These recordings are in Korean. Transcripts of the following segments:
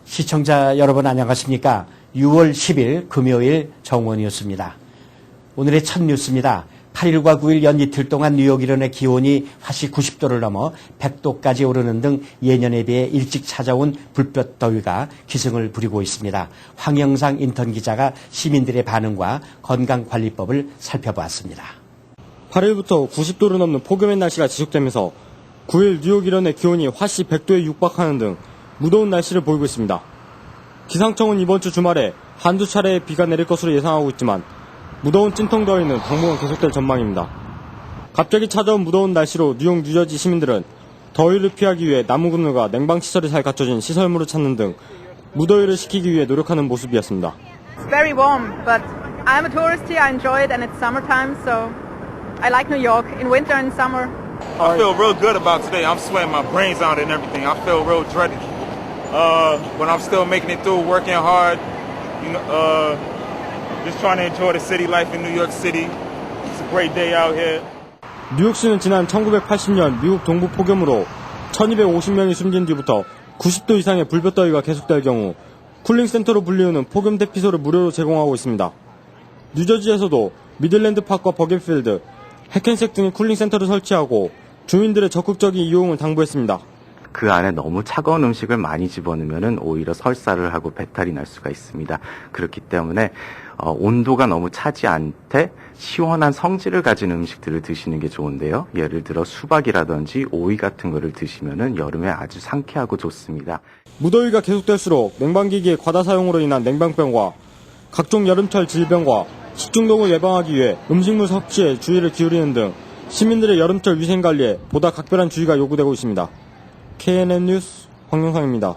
시청자 여러분 안녕하십니까? 6월 10일 금요일 정원이었습니다. 오늘의 첫 뉴스입니다. 8일과 9일 연 이틀 동안 뉴욕 일원의 기온이 화씨 90도를 넘어 100도까지 오르는 등 예년에 비해 일찍 찾아온 불볕 더위가 기승을 부리고 있습니다. 황영상 인턴 기자가 시민들의 반응과 건강관리법을 살펴보았습니다. 8일부터 90도를 넘는 폭염의 날씨가 지속되면서 9일 뉴욕 일원의 기온이 화씨 100도에 육박하는 등 무더운 날씨를 보이고 있습니다. 기상청은 이번 주 주말에 한두 차례의 비가 내릴 것으로 예상하고 있지만 무더운 찜통더위는 당분간 계속될 전망입니다. 갑자기 찾아온 무더운 날씨로 뉴욕, 뉴저지 시민들은 더위를 피하기 위해 나무 그늘과 냉방시설이 잘 갖춰진 시설물을 찾는 등 무더위를 식히기 위해 노력하는 모습이었습니다. It's very warm, but I'm a tourist here. I enjoy it, and it's summertime, so I like New York in winter and summer. I feel real good about today. I'm sweating my brains out and everything. I feel real dreaded. But I'm still making it through, working hard. Just trying to enjoy the city life in New York City. It's a great day out here. 뉴욕시는 지난 1980년 미국 동부 폭염으로 1250명이 숨진 뒤부터 90도 이상의 불볕더위가 계속될 경우 쿨링센터로 불리우는 폭염 대피소를 무료로 제공하고 있습니다. 뉴저지에서도 미들랜드 파크와 버겐필드, 해켄색 등의 쿨링센터를 설치하고 주민들의 적극적인 이용을 당부했습니다. 그 안에 너무 차가운 음식을 많이 집어넣으면 오히려 설사를 하고 배탈이 날 수가 있습니다. 그렇기 때문에 온도가 너무 차지 않되 시원한 성질을 가진 음식들을 드시는 게 좋은데요. 예를 들어 수박이라든지 오이 같은 거를 드시면 여름에 아주 상쾌하고 좋습니다. 무더위가 계속될수록 냉방기기의 과다 사용으로 인한 냉방병과 각종 여름철 질병과 식중독을 예방하기 위해 음식물 섭취에 주의를 기울이는 등 시민들의 여름철 위생관리에 보다 각별한 주의가 요구되고 있습니다. KNN 뉴스 황영상입니다.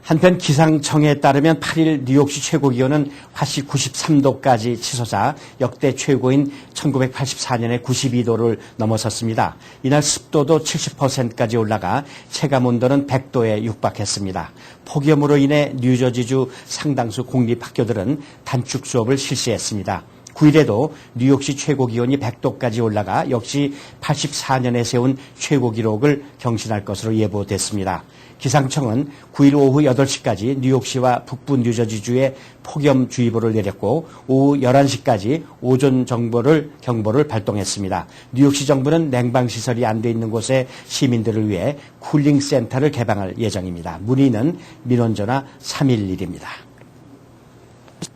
한편 기상청에 따르면 8일 뉴욕시 최고기온은 화씨 93도까지 치솟아 역대 최고인 1984년의 92도를 넘어섰습니다. 이날 습도도 70%까지 올라가 체감온도는 100도에 육박했습니다. 폭염으로 인해 뉴저지주 상당수 공립학교들은 단축 수업을 실시했습니다. 9일에도 뉴욕시 최고기온이 100도까지 올라가 역시 84년에 세운 최고 기록을 경신할 것으로 예보됐습니다. 기상청은 9일 오후 8시까지 뉴욕시와 북부 뉴저지주에 폭염주의보를 내렸고 오후 11시까지 오존 경보를 발동했습니다. 뉴욕시 정부는 냉방시설이 안 돼 있는 곳에 시민들을 위해 쿨링센터를 개방할 예정입니다. 문의는 민원전화 311입니다.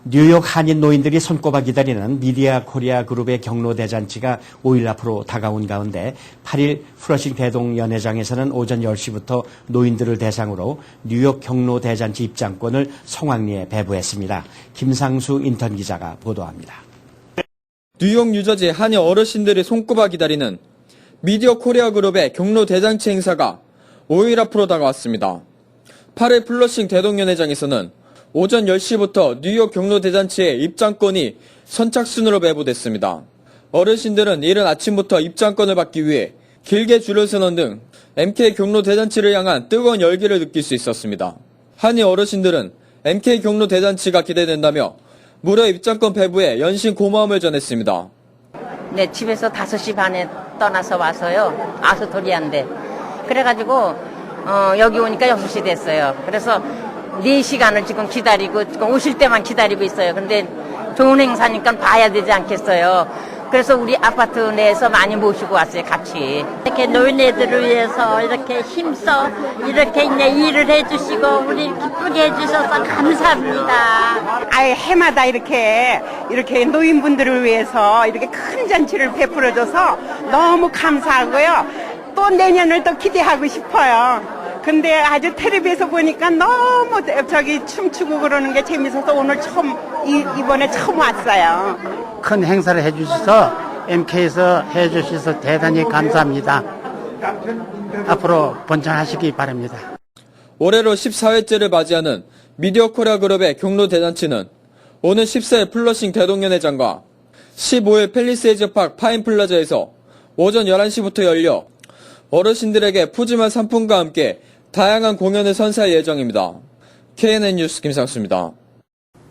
뉴욕 한인 노인들이 손꼽아 기다리는 미디어 코리아 그룹의 경로대잔치가 5일 앞으로 다가온 가운데 8일 플러싱 대동연회장에서는 오전 10시부터 노인들을 대상으로 뉴욕 경로대잔치 입장권을 성황리에 배부했습니다. 김상수 인턴 기자가 보도합니다. 뉴욕 뉴저지 한인 어르신들이 손꼽아 기다리는 미디어 코리아 그룹의 경로대잔치 행사가 5일 앞으로 다가왔습니다. 8일 플러싱 대동연회장에서는 오전 10시부터 뉴욕 경로대잔치의 입장권이 선착순으로 배부됐습니다. 어르신들은 이른 아침부터 입장권을 받기 위해 길게 줄을 서는 등 MK 경로대잔치를 향한 뜨거운 열기를 느낄 수 있었습니다. 한인 어르신들은 MK 경로대잔치가 기대된다며 무료 입장권 배부에 연신 고마움을 전했습니다. 네, 집에서 5시 반에 떠나서 와서요. 아스토리아인데. 그래가지고 여기 오니까 6시 됐어요. 그래서 4시간을 지금 기다리고 지금 오실 때만 기다리고 있어요. 근데 좋은 행사니까 봐야 되지 않겠어요. 그래서 우리 아파트 내에서 많이 모시고 왔어요. 같이. 이렇게 노인네들을 위해서 이렇게 힘써 이렇게 이제 일을 해주시고 우리 기쁘게 해주셔서 감사합니다. 아예 해마다 이렇게 노인분들을 위해서 이렇게 큰 잔치를 베풀어줘서 너무 감사하고요. 또 내년을 또 기대하고 싶어요. 근데 아주 텔레비에서 보니까 너무 춤추고 그러는 게 재밌어서 오늘 이번에 처음 왔어요. 큰 행사를 해주셔서 MK에서 해주셔서 대단히 감사합니다. 앞으로 번창하시기 바랍니다. 올해로 14회째를 맞이하는 미디어 코리아 그룹의 경로대잔치는 오는 14일 플러싱 대동연회장과 15일 팰리세이즈 파크 파인플라자에서 오전 11시부터 열려 어르신들에게 푸짐한 상품과 함께 다양한 공연을 선사할 예정입니다. KNN 뉴스 김상수입니다.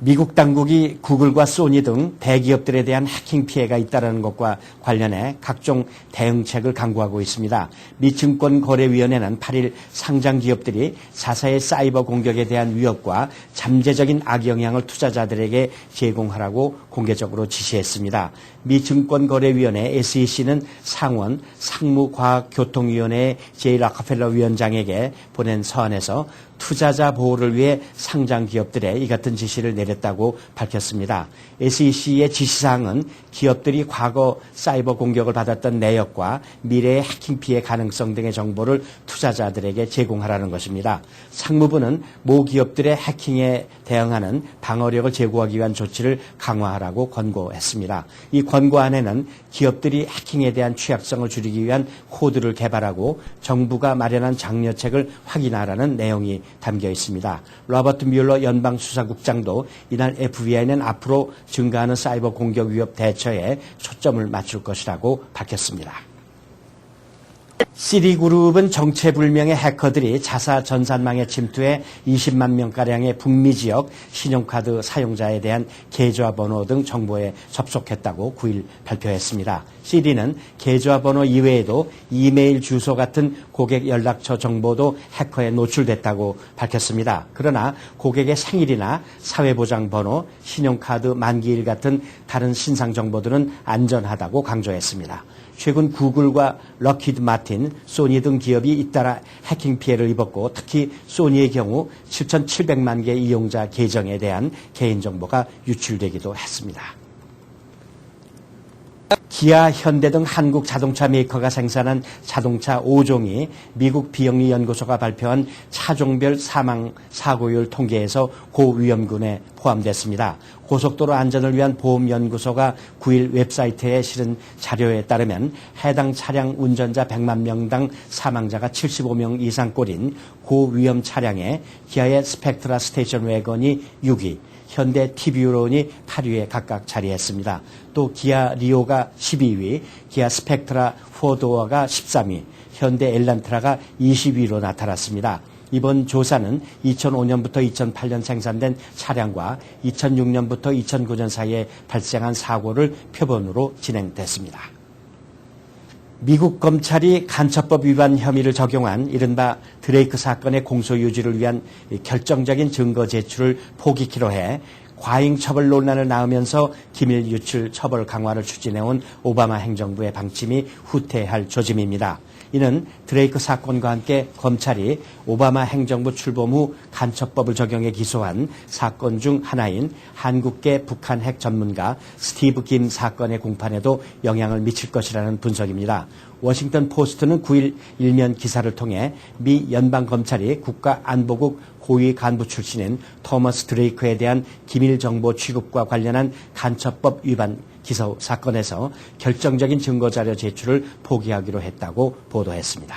미국 당국이 구글과 소니 등 대기업들에 대한 해킹 피해가 있다는 것과 관련해 각종 대응책을 강구하고 있습니다. 미 증권거래위원회는 8일 상장 기업들이 자사의 사이버 공격에 대한 위협과 잠재적인 악영향을 투자자들에게 제공하라고 공개적으로 지시했습니다. 미 증권거래위원회 SEC는 상원 상무과학교통위원회 제이 락커펠러 위원장에게 보낸 서한에서 투자자 보호를 위해 상장 기업들에 이 같은 지시를 내렸다고 밝혔습니다. SEC의 지시사항은 기업들이 과거 사이버 공격을 받았던 내역과 미래의 해킹 피해 가능성 등의 정보를 투자자들에게 제공하라는 것입니다. 상무부는 모 기업들의 해킹에 대응하는 방어력을 제고하기 위한 조치를 강화하라고 권고했습니다. 이 권고안에는 기업들이 해킹에 대한 취약성을 줄이기 위한 코드를 개발하고 정부가 마련한 장려책을 확인하라는 내용이 담겨 있습니다. 로버트 뮬러 연방수사국장도 이날 FBI는 앞으로 증가하는 사이버 공격 위협 대처에 초점을 맞출 것이라고 밝혔습니다. 시리그룹은 정체불명의 해커들이 자사 전산망에 침투해 20만 명가량의 북미 지역 신용카드 사용자에 대한 계좌번호 등 정보에 접속했다고 9일 발표했습니다. 시리는 계좌번호 이외에도 이메일 주소 같은 고객 연락처 정보도 해커에 노출됐다고 밝혔습니다. 그러나 고객의 생일이나 사회보장번호, 신용카드 만기일 같은 다른 신상 정보들은 안전하다고 강조했습니다. 최근 구글과 럭히드 마틴, 소니 등 기업이 잇따라 해킹 피해를 입었고 특히 소니의 경우 7,700만 개 이용자 계정에 대한 개인정보가 유출되기도 했습니다. 기아, 현대 등 한국 자동차 메이커가 생산한 자동차 5종이 미국 비영리 연구소가 발표한 차종별 사망 사고율 통계에서 고위험군에 포함됐습니다. 고속도로 안전을 위한 보험연구소가 9일 웹사이트에 실은 자료에 따르면 해당 차량 운전자 100만 명당 사망자가 75명 이상꼴인 고위험 차량에 기아의 스펙트라 스테이션 웨건이 6위, 현대 티뷰론이 8위에 각각 자리했습니다. 또 기아 리오가 12위, 기아 스펙트라 4도어가 13위, 현대 엘란트라가 20위로 나타났습니다. 이번 조사는 2005년부터 2008년 생산된 차량과 2006년부터 2009년 사이에 발생한 사고를 표본으로 진행됐습니다. 미국 검찰이 간첩법 위반 혐의를 적용한 이른바 드레이크 사건의 공소 유지를 위한 결정적인 증거 제출을 포기키로 해 과잉 처벌 논란을 낳으면서 기밀 유출 처벌 강화를 추진해온 오바마 행정부의 방침이 후퇴할 조짐입니다. 이는 드레이크 사건과 함께 검찰이 오바마 행정부 출범 후 간첩법을 적용해 기소한 사건 중 하나인 한국계 북한 핵 전문가 스티브 김 사건의 공판에도 영향을 미칠 것이라는 분석입니다. 워싱턴 포스트는 9일 일면 기사를 통해 미 연방검찰이 국가안보국 고위 간부 출신인 토머스 드레이크에 대한 기밀정보 취급과 관련한 간첩법 위반 기소 사건에서 결정적인 증거자료 제출을 포기하기로 했다고 보도했습니다.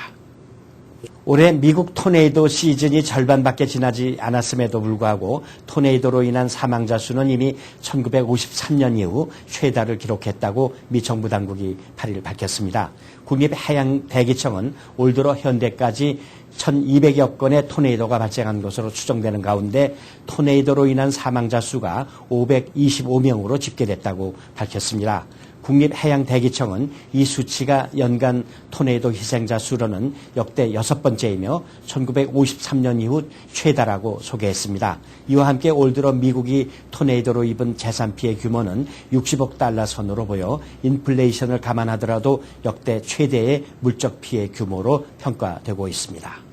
올해 미국 토네이도 시즌이 절반밖에 지나지 않았음에도 불구하고 토네이도로 인한 사망자 수는 이미 1953년 이후 최다를 기록했다고 미 정부 당국이 8일 밝혔습니다. 국립해양대기청은 올 들어 현대까지 1,200여 건의 토네이도가 발생한 것으로 추정되는 가운데 토네이도로 인한 사망자 수가 525명으로 집계됐다고 밝혔습니다. 국립해양대기청은 이 수치가 연간 토네이도 희생자 수로는 역대 6번째이며 1953년 이후 최다라고 소개했습니다. 이와 함께 올 들어 미국이 토네이도로 입은 재산 피해 규모는 60억 달러 선으로 보여 인플레이션을 감안하더라도 역대 최대의 물적 피해 규모로 평가되고 있습니다.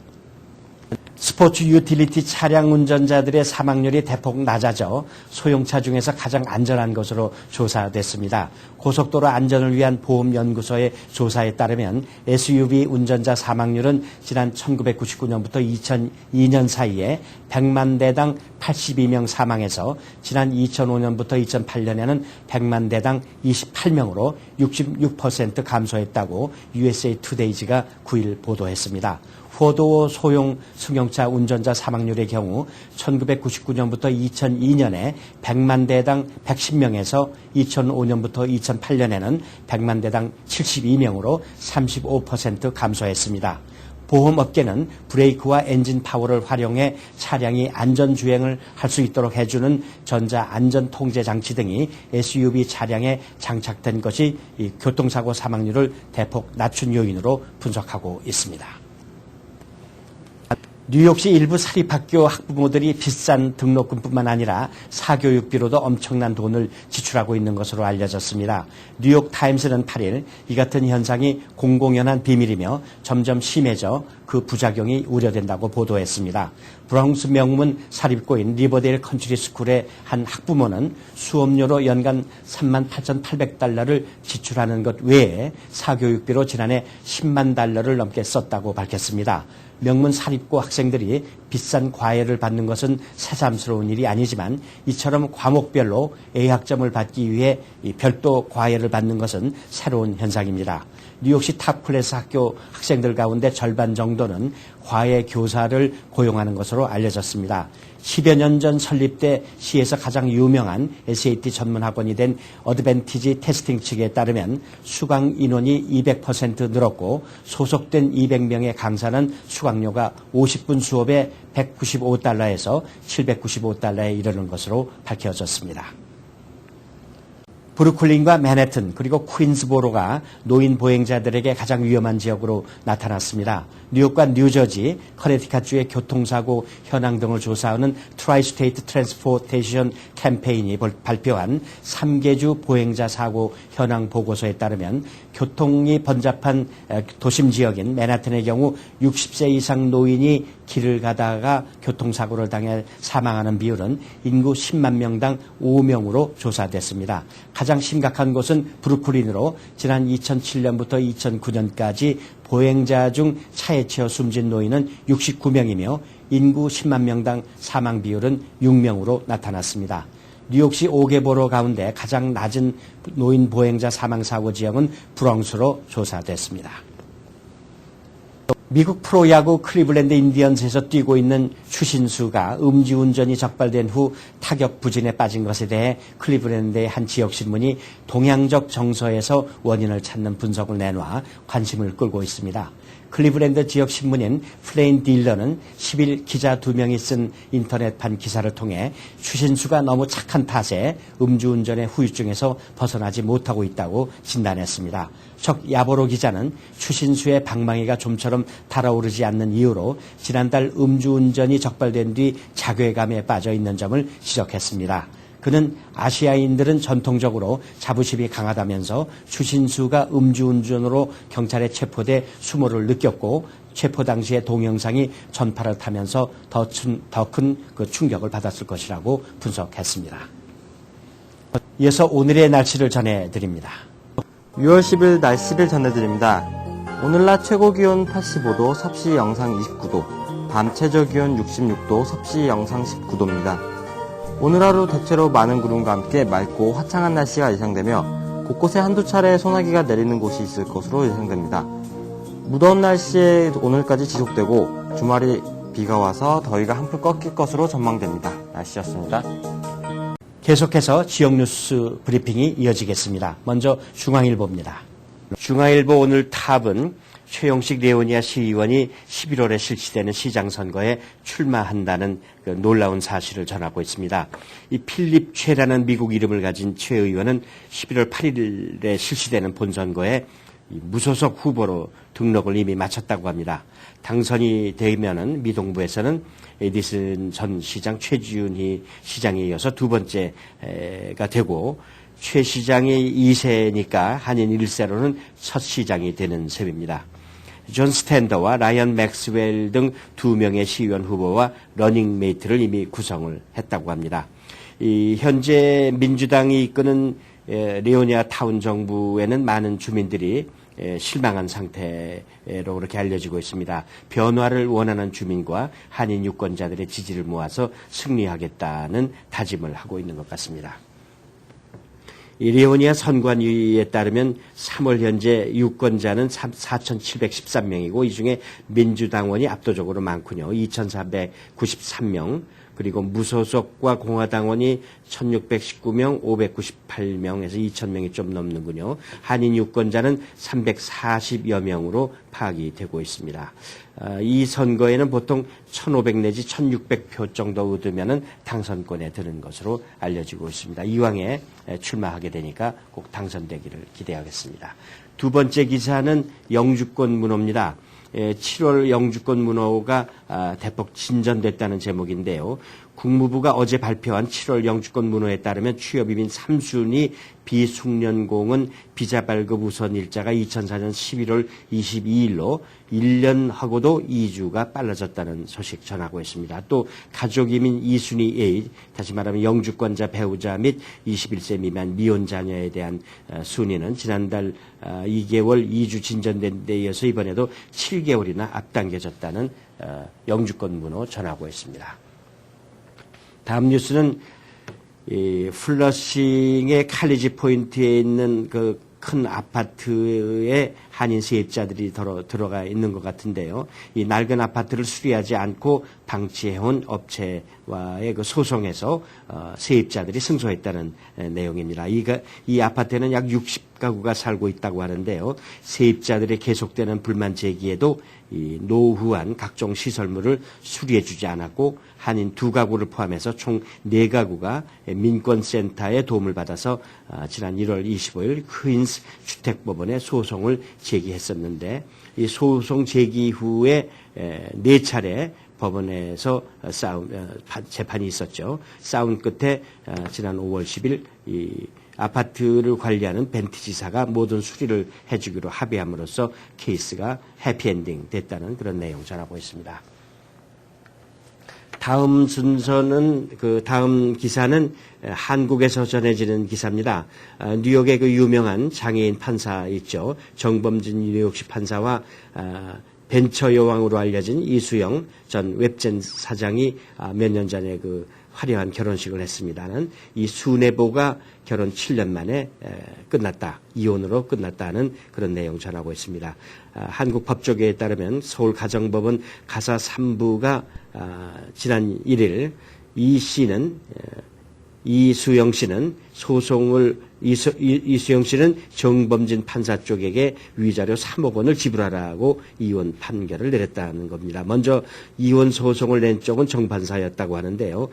스포츠 유틸리티 차량 운전자들의 사망률이 대폭 낮아져 소형차 중에서 가장 안전한 것으로 조사됐습니다. 고속도로 안전을 위한 보험연구소의 조사에 따르면 SUV 운전자 사망률은 지난 1999년부터 2002년 사이에 100만 대당 82명 사망해서 지난 2005년부터 2008년에는 100만 대당 28명으로 66% 감소했다고 USA 투데이지가 9일 보도했습니다. 포도어 소형 승용차 운전자 사망률의 경우 1999년부터 2002년에 100만 대당 110명에서 2005년부터 2008년에는 100만 대당 72명으로 35% 감소했습니다. 보험업계는 브레이크와 엔진 파워를 활용해 차량이 안전주행을 할 수 있도록 해주는 전자안전통제장치 등이 SUV 차량에 장착된 것이 이 교통사고 사망률을 대폭 낮춘 요인으로 분석하고 있습니다. 뉴욕시 일부 사립학교 학부모들이 비싼 등록금뿐만 아니라 사교육비로도 엄청난 돈을 지출하고 있는 것으로 알려졌습니다. 뉴욕타임스는 8일 이 같은 현상이 공공연한 비밀이며 점점 심해져 그 부작용이 우려된다고 보도했습니다. 브롱스 명문 사립고인 리버데일 컨트리 스쿨의 한 학부모는 수업료로 연간 38,800달러를 지출하는 것 외에 사교육비로 지난해 10만 달러를 넘게 썼다고 밝혔습니다. 명문 사립고 학생들이 비싼 과외를 받는 것은 새삼스러운 일이 아니지만 이처럼 과목별로 A학점을 받기 위해 별도 과외를 받는 것은 새로운 현상입니다. 뉴욕시 탑클래스 학교 학생들 가운데 절반 정도는 과외 교사를 고용하는 것으로 알려졌습니다. 10여 년 전 설립돼 시에서 가장 유명한 SAT 전문 학원이 된 어드밴티지 테스팅 측에 따르면 수강 인원이 200% 늘었고 소속된 200명의 강사는 수강료가 50분 수업에 195달러에서 795달러에 이르는 것으로 밝혀졌습니다. 브루클린과 맨해튼 그리고 퀸즈보로가 노인 보행자들에게 가장 위험한 지역으로 나타났습니다. 뉴욕과 뉴저지, 커네티컷주의 교통사고 현황 등을 조사하는 트라이스테이트 트랜스포테이션 캠페인이 발표한 3개주 보행자 사고 현황 보고서에 따르면 교통이 번잡한 도심 지역인 맨해튼의 경우 60세 이상 노인이 길을 가다가 교통사고를 당해 사망하는 비율은 인구 10만 명당 5명으로 조사됐습니다. 가장 심각한 곳은 브루클린으로 지난 2007년부터 2009년까지 보행자 중 차에 치여 숨진 노인은 69명이며 인구 10만 명당 사망 비율은 6명으로 나타났습니다. 뉴욕시 5개 보로 가운데 가장 낮은 노인 보행자 사망 사고 지역은 브롱스로 조사됐습니다. 미국 프로야구 클리블랜드 인디언스에서 뛰고 있는 추신수가 음주운전이 적발된 후 타격 부진에 빠진 것에 대해 클리블랜드의 한 지역신문이 동양적 정서에서 원인을 찾는 분석을 내놔 관심을 끌고 있습니다. 클리블랜드 지역 신문인 플레인 딜러는 10일 기자 2명이 쓴 인터넷판 기사를 통해 추신수가 너무 착한 탓에 음주운전의 후유증에서 벗어나지 못하고 있다고 진단했습니다. 척 야보로 기자는 추신수의 방망이가 좀처럼 달아오르지 않는 이유로 지난달 음주운전이 적발된 뒤 자괴감에 빠져 있는 점을 지적했습니다. 그는 아시아인들은 전통적으로 자부심이 강하다면서 추신수가 음주운전으로 경찰에 체포돼 수모를 느꼈고 체포 당시의 동영상이 전파를 타면서 더 큰 그 충격을 받았을 것이라고 분석했습니다. 이어서 오늘의 날씨를 전해드립니다. 6월 10일 날씨를 전해드립니다. 오늘 낮 최고기온 85도, 섭씨 영상 29도, 밤 최저기온 66도, 섭씨 영상 19도입니다. 오늘 하루 대체로 많은 구름과 함께 맑고 화창한 날씨가 예상되며 곳곳에 한두 차례 소나기가 내리는 곳이 있을 것으로 예상됩니다. 무더운 날씨에 오늘까지 지속되고 주말이 비가 와서 더위가 한풀 꺾일 것으로 전망됩니다. 날씨였습니다. 계속해서 지역 뉴스 브리핑이 이어지겠습니다. 먼저 중앙일보입니다. 중앙일보 오늘 탑은 최용식 레오니아 시의원이 11월에 실시되는 시장선거에 출마한다는 그 놀라운 사실을 전하고 있습니다. 이 필립 최라는 미국 이름을 가진 최 의원은 11월 8일에 실시되는 본선거에 무소속 후보로 등록을 이미 마쳤다고 합니다. 당선이 되면은 미동부에서는 에디슨 전 시장 최지훈이 시장에 이어서 두 번째가 되고 최 시장이 2세니까 한인 1세로는 첫 시장이 되는 셈입니다. 존 스탠더와 라이언 맥스웰 등 2명의 시의원 후보와 러닝메이트를 이미 구성을 했다고 합니다. 현재 민주당이 이끄는 레오니아 타운 정부에는 많은 주민들이 실망한 상태로 그렇게 알려지고 있습니다. 변화를 원하는 주민과 한인 유권자들의 지지를 모아서 승리하겠다는 다짐을 하고 있는 것 같습니다. 이 레오니아 선관위에 따르면 3월 현재 유권자는 4,713명이고 이 중에 민주당원이 압도적으로 많군요. 2,493명. 그리고 무소속과 공화당원이 1619명, 598명에서 2000명이 좀 넘는군요. 한인 유권자는 340여 명으로 파악이 되고 있습니다. 이 선거에는 보통 1500 내지 1600표 정도 얻으면 당선권에 드는 것으로 알려지고 있습니다. 이왕에 출마하게 되니까 꼭 당선되기를 기대하겠습니다. 두 번째 기사는 영주권 문호입니다. 7월 영주권 문호가 대폭 진전됐다는 제목인데요. 국무부가 어제 발표한 7월 영주권 문호에 따르면 취업이민 3순위 비숙련공은 비자 발급 우선 일자가 2004년 11월 22일로 1년하고도 2주가 빨라졌다는 소식 전하고 있습니다. 또 가족이민 2순위 A, 다시 말하면 영주권자 배우자 및 21세 미만 미혼 자녀에 대한 순위는 지난달 2개월 2주 진전된 데 이어서 이번에도 7개월이나 앞당겨졌다는 영주권 문호 전하고 있습니다. 다음 뉴스는 플러싱의 칼리지 포인트에 있는 그 큰 아파트에 한인 세입자들이 들어가 있는 것 같은데요. 이 낡은 아파트를 수리하지 않고 방치해온 업체와의 그 소송에서 세입자들이 승소했다는 내용입니다. 이 아파트에는 약 60가구가 살고 있다고 하는데요. 세입자들의 계속되는 불만 제기에도 이 노후한 각종 시설물을 수리해주지 않았고 한인 2가구를 포함해서 총 4가구가 민권센터의 도움을 받아서 지난 1월 25일 퀸스 주택법원에 소송을 제기했었는데 이 소송 제기 후에 4차례 법원에서 재판이 있었죠. 싸운 끝에 지난 5월 10일 이 아파트를 관리하는 벤트 지사가 모든 수리를 해주기로 합의함으로써 케이스가 해피엔딩 됐다는 그런 내용 전하고 있습니다. 다음 순서는 다음 기사는 한국에서 전해지는 기사입니다. 뉴욕의 그 유명한 장애인 판사 있죠. 정범진 뉴욕시 판사와 벤처 여왕으로 알려진 이수영 전 웹젠 사장이 몇 년 전에 그 화려한 결혼식을 했습니다는 이 수뇌보가 결혼 7년 만에 끝났다. 이혼으로 끝났다는 그런 내용 전하고 있습니다. 한국 법조계에 따르면 서울가정법원 가사 3부가 지난 1일 이수영 씨는 이수영 씨는 정범진 판사 쪽에게 위자료 3억 원을 지불하라고 이혼 판결을 내렸다는 겁니다. 먼저 이혼 소송을 낸 쪽은 정 판사였다고 하는데요.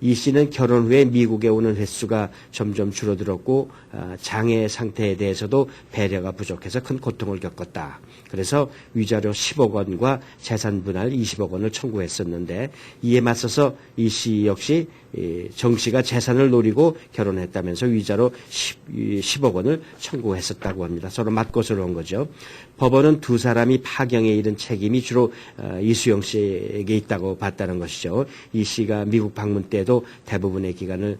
이 씨는 결혼 후에 미국에 오는 횟수가 점점 줄어들었고 장애 상태에 대해서도 배려가 부족해서 큰 고통을 겪었다. 그래서 위자료 10억 원과 재산 분할 20억 원을 청구했었는데 이에 맞서서 이 씨 역시 정 씨가 재산을 노리고 결혼했다면서 위자료 10억 원을 청구했었다고 합니다. 서로 맞고서러운 거죠. 법원은 두 사람이 파경에 이른 책임이 주로 이수영 씨에게 있다고 봤다는 것이죠. 이 씨가 미국 방문 때도 대부분의 기간을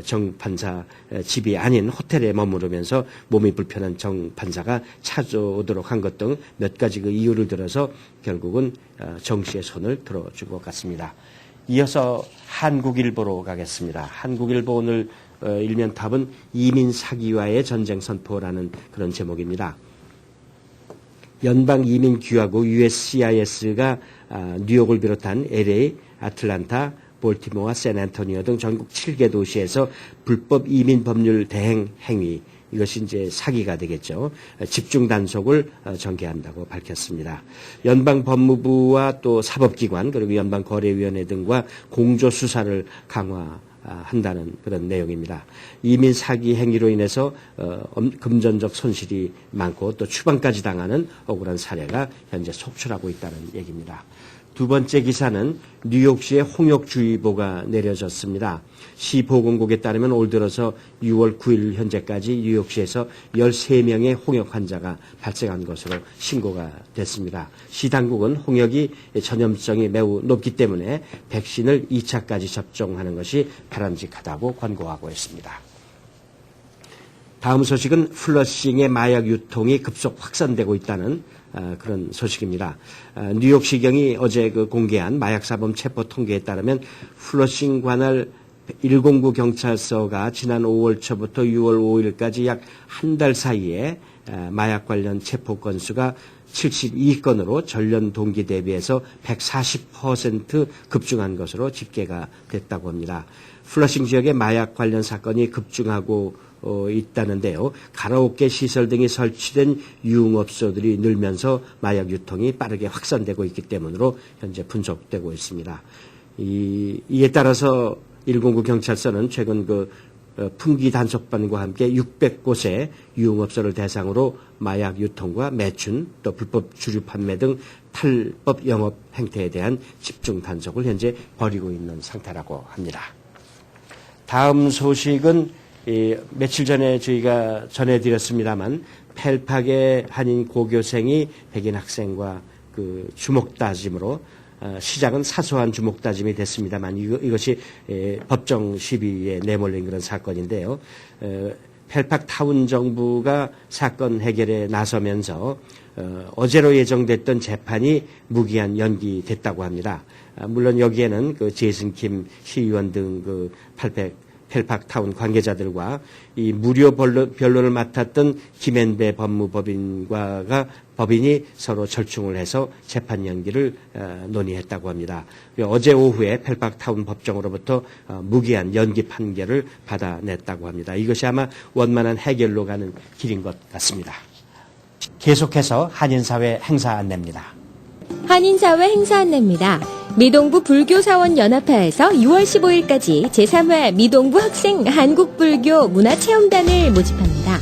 정 판사 집이 아닌 호텔에 머무르면서 몸이 불편한 정 판사가 찾아오도록 한 것 등 몇 가지 그 이유를 들어서 결국은 정 씨의 손을 들어준 것 같습니다. 이어서 한국일보로 가겠습니다. 한국일보 오늘 일면 탑은 이민 사기와의 전쟁 선포라는 그런 제목입니다. 연방 이민 귀화국 USCIS가 뉴욕을 비롯한 LA, 아틀란타, 볼티모어와 샌안토니오 등 전국 7개 도시에서 불법 이민 법률 대행 행위, 이것이 이제 사기가 되겠죠. 집중 단속을 전개한다고 밝혔습니다. 연방 법무부와 또 사법기관 그리고 연방거래위원회 등과 공조 수사를 강화한다는 그런 내용입니다. 이민 사기 행위로 인해서 금전적 손실이 많고 또 추방까지 당하는 억울한 사례가 현재 속출하고 있다는 얘기입니다. 두 번째 기사는 뉴욕시에 홍역주의보가 내려졌습니다. 시 보건국에 따르면 올 들어서 6월 9일 현재까지 뉴욕시에서 13명의 홍역 환자가 발생한 것으로 신고가 됐습니다. 시 당국은 홍역이 전염성이 매우 높기 때문에 백신을 2차까지 접종하는 것이 바람직하다고 권고하고 있습니다. 다음 소식은 플러싱의 마약 유통이 급속 확산되고 있다는 그런 소식입니다. 뉴욕시경이 어제 공개한 마약사범 체포 통계에 따르면 플러싱 관할 109 경찰서가 지난 5월 초부터 6월 5일까지 약 한 달 사이에 마약 관련 체포 건수가 72건으로 전년 동기 대비해서 140% 급증한 것으로 집계가 됐다고 합니다. 플러싱 지역의 마약 관련 사건이 급증하고 있다는데요. 가라오케 시설 등이 설치된 유흥업소들이 늘면서 마약 유통이 빠르게 확산되고 있기 때문으로 현재 분석되고 있습니다. 이에 따라서 109 경찰서는 최근 풍기 단속반과 함께 600곳의 유흥업소를 대상으로 마약 유통과 매춘, 또 불법 주류 판매 등 탈법 영업 행태에 대한 집중 단속을 현재 벌이고 있는 상태라고 합니다. 다음 소식은 며칠 전에 저희가 전해드렸습니다만 펠팍의 한인 고교생이 백인 학생과 주먹 다짐으로 시작은 사소한 주먹 다짐이 됐습니다만 이것이 법정 시비에 내몰린 그런 사건인데요. 펠팍 타운 정부가 사건 해결에 나서면서 어제로 예정됐던 재판이 무기한 연기됐다고 합니다. 물론 여기에는 제이슨 킴 시의원 등 펠팍 타운 관계자들과 이 무료 변론을 맡았던 김앤배 법인이 서로 절충을 해서 재판 연기를 논의했다고 합니다. 어제 오후에 펠팍 타운 법정으로부터 무기한 연기 판결을 받아냈다고 합니다. 이것이 아마 원만한 해결로 가는 길인 것 같습니다. 계속해서 한인사회 행사 안내입니다. 한인사회 행사 안내입니다. 미동부 불교사원연합회에서 6월 15일까지 제3회 미동부 학생 한국불교 문화체험단을 모집합니다.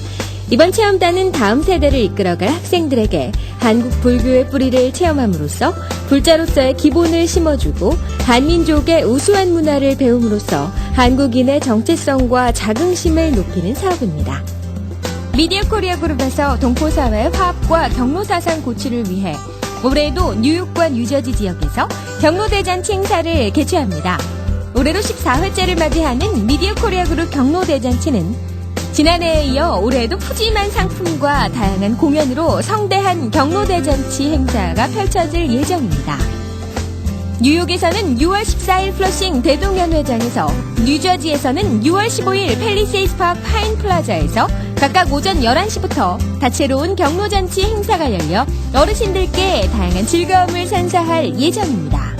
이번 체험단은 다음 세대를 이끌어갈 학생들에게 한국 불교의 뿌리를 체험함으로써 불자로서의 기본을 심어주고 한민족의 우수한 문화를 배움으로써 한국인의 정체성과 자긍심을 높이는 사업입니다. 미디어 코리아 그룹에서 동포사회 화합과 경로사상 고취를 위해 올해에도 뉴욕과 뉴저지 지역에서 경로대잔치 행사를 개최합니다. 올해로 14회째를 맞이하는 미디어 코리아 그룹 경로대잔치는 지난해에 이어 올해에도 푸짐한 상품과 다양한 공연으로 성대한 경로대잔치 행사가 펼쳐질 예정입니다. 뉴욕에서는 6월 14일 플러싱 대동연회장에서, 뉴저지에서는 6월 15일 팰리세이드 파크 파인 플라자에서 각각 오전 11시부터 다채로운 경로잔치 행사가 열려 어르신들께 다양한 즐거움을 선사할 예정입니다.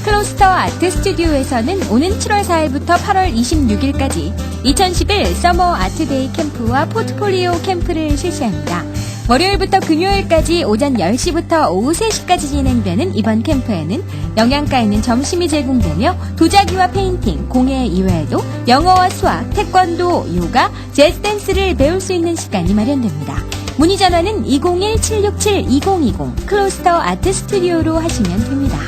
클로스터 아트 스튜디오에서는 오는 7월 4일부터 8월 26일까지 2011 서머 아트데이 캠프와 포트폴리오 캠프를 실시합니다. 월요일부터 금요일까지 오전 10시부터 오후 3시까지 진행되는 이번 캠프에는 영양가 있는 점심이 제공되며 도자기와 페인팅, 공예 이외에도 영어와 수학, 태권도, 요가, 재즈 댄스를 배울 수 있는 시간이 마련됩니다. 문의 전화는 201-767-2020 클로스터 아트 스튜디오로 하시면 됩니다.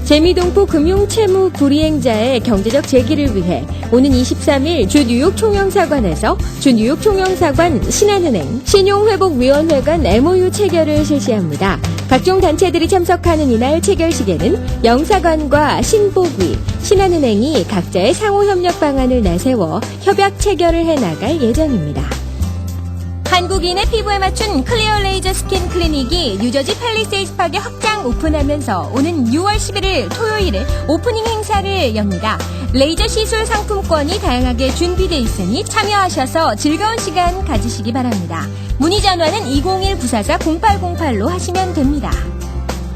재미동포 금융채무 불이행자의 경제적 재기를 위해 오는 23일 주 뉴욕 총영사관에서 주 뉴욕 총영사관 신한은행 신용회복위원회 간 MOU 체결을 실시합니다. 각종 단체들이 참석하는 이날 체결식에는 영사관과 신복위, 신한은행이 각자의 상호협력 방안을 내세워 협약 체결을 해나갈 예정입니다. 한국인의 피부에 맞춘 클리어 레이저 스킨 클리닉이 뉴저지 팰리세이드 파크에 확장 오픈하면서 오는 6월 11일 토요일에 오프닝 행사를 엽니다. 레이저 시술 상품권이 다양하게 준비되어 있으니 참여하셔서 즐거운 시간 가지시기 바랍니다. 문의 전화는 201-944-0808로 하시면 됩니다.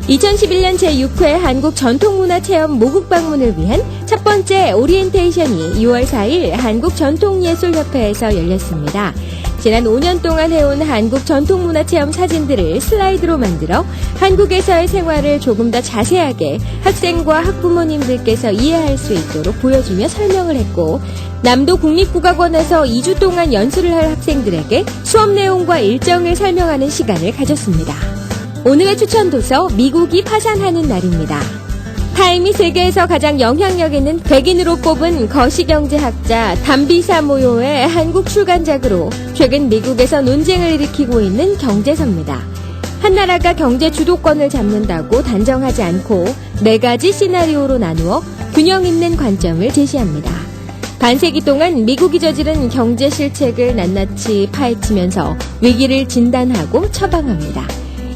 2011년 제6회 한국 전통문화체험 모국 방문을 위한 첫 번째 오리엔테이션이 6월 4일 한국전통예술협회에서 열렸습니다. 지난 5년 동안 해온 한국 전통문화체험 사진들을 슬라이드로 만들어 한국에서의 생활을 조금 더 자세하게 학생과 학부모님들께서 이해할 수 있도록 보여주며 설명을 했고, 남도 국립국악원에서 2주 동안 연수를 할 학생들에게 수업 내용과 일정을 설명하는 시간을 가졌습니다. 오늘의 추천 도서 미국이 파산하는 날입니다. 타임이 세계에서 가장 영향력 있는 백인으로 꼽은 거시경제학자 담비사 모요의 한국 출간작으로 최근 미국에서 논쟁을 일으키고 있는 경제서입니다. 한 나라가 경제 주도권을 잡는다고 단정하지 않고 4가지 시나리오로 나누어 균형 있는 관점을 제시합니다. 반세기 동안 미국이 저지른 경제 실책을 낱낱이 파헤치면서 위기를 진단하고 처방합니다.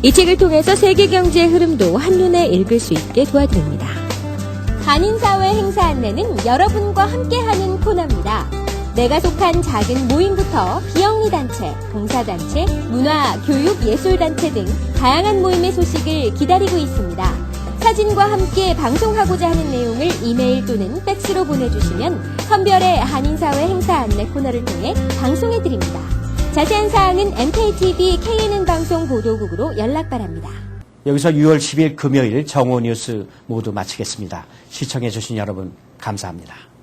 이 책을 통해서 세계 경제의 흐름도 한눈에 읽을 수 있게 도와드립니다. 한인사회 행사 안내는 여러분과 함께하는 코너입니다. 내가 속한 작은 모임부터 비영리단체, 봉사단체, 문화, 교육, 예술단체 등 다양한 모임의 소식을 기다리고 있습니다. 사진과 함께 방송하고자 하는 내용을 이메일 또는 팩스로 보내주시면 선별의 한인사회 행사 안내 코너를 통해 방송해드립니다. 자세한 사항은 MKTV KNN 방송 보도국으로 연락 바랍니다. 여기서 6월 10일 금요일 정오 뉴스 모두 마치겠습니다. 시청해주신 여러분 감사합니다.